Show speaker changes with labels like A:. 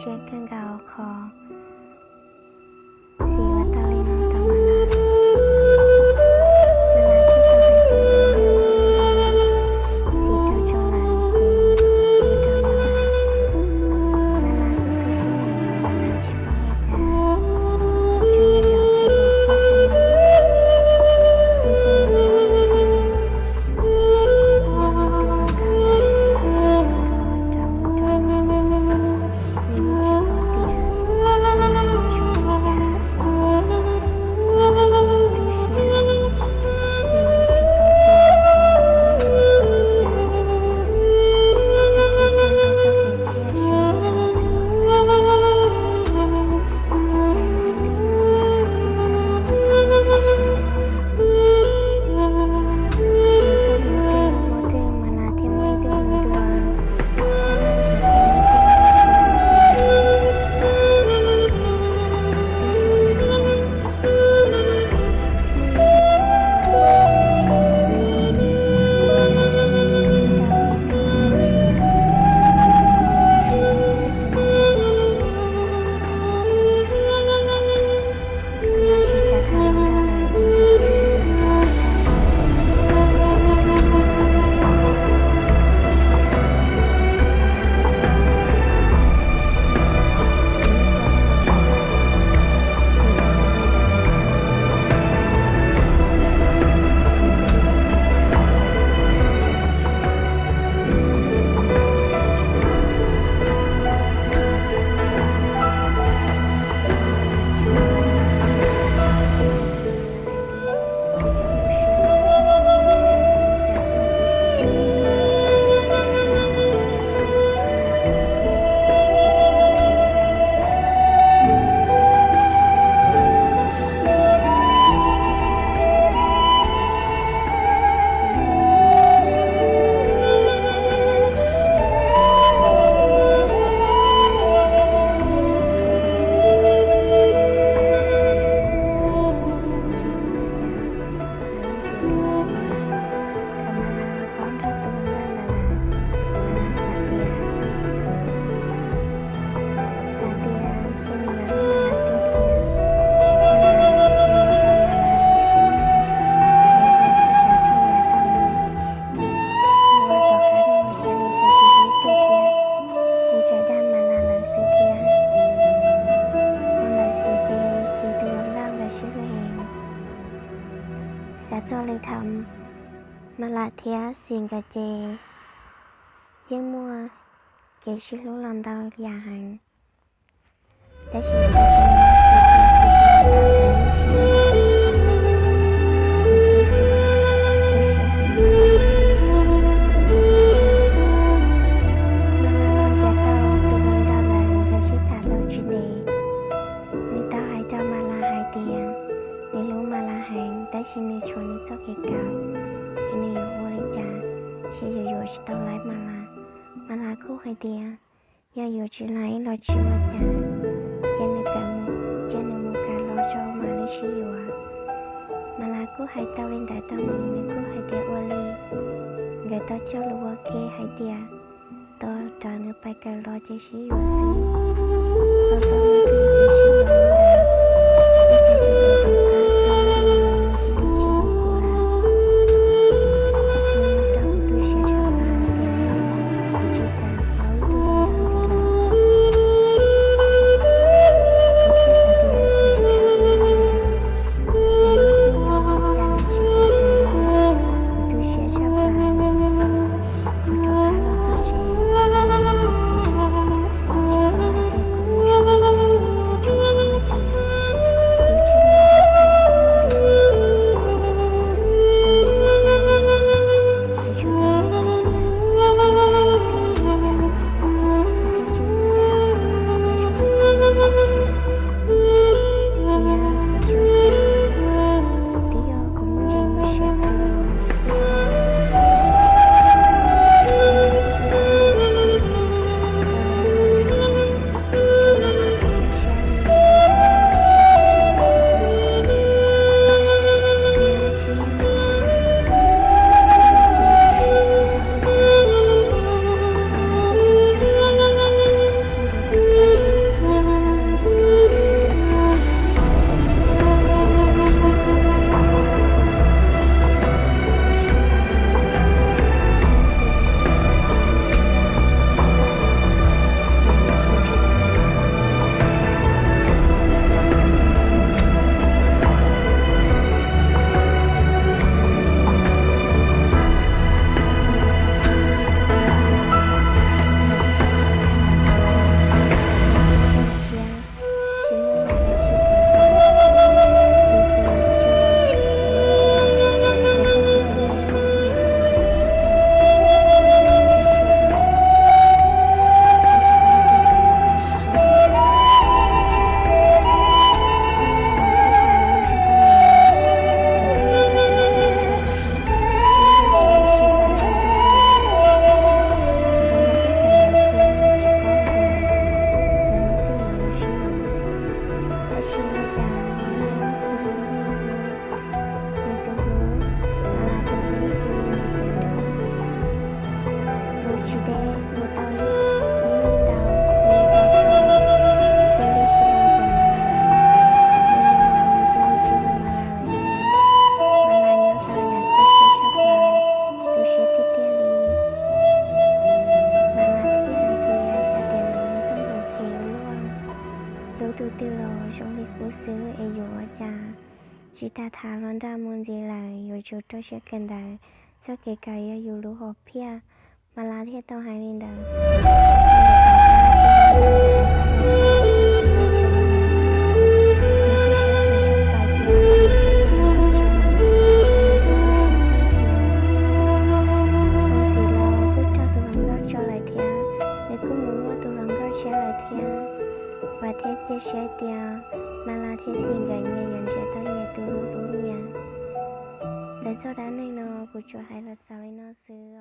A: sẽ càng gạo khó xì và tao lên nó tao mà là khi tao hay tìm xì tao cho lại thì yêu tao mà là cứ sẽ là chỉ bảo hết cha cho nên là khi bỏ qua xì xì chơi nó xì nhưng mà từ con tao là sau đó trong mình chỉ có tiền là chúng cha mình sẽ cho lấy thầm mà là thế xin cái chè nhưng mua cái sự lúc làm đau nhà hàng để xin cái chỉ mình cho你做给搞，因为我的家其实有时到来嘛啦够会的，要有只来了去我家，见那个木干了之后嘛的是有啊，嘛啦够还到领导到你够还的我哩，个到叫了我给还的，到找那白个了就是有事，到时候对就是有的。tu tiêu lò trong đi khu xứ ấy dụ ở cha chỉ ta thả lon ra môn gì là dụ chủ tôi sẽ cần đời cho kể cả dụ lũ hộp pia mà là thiết tao hay lên đời và thế chia sẻ tiền mà là thế xin gần như nhận ra tôi nhà tôi luôn nhà để sau đó này nó của chỗ hay là sao nó xưa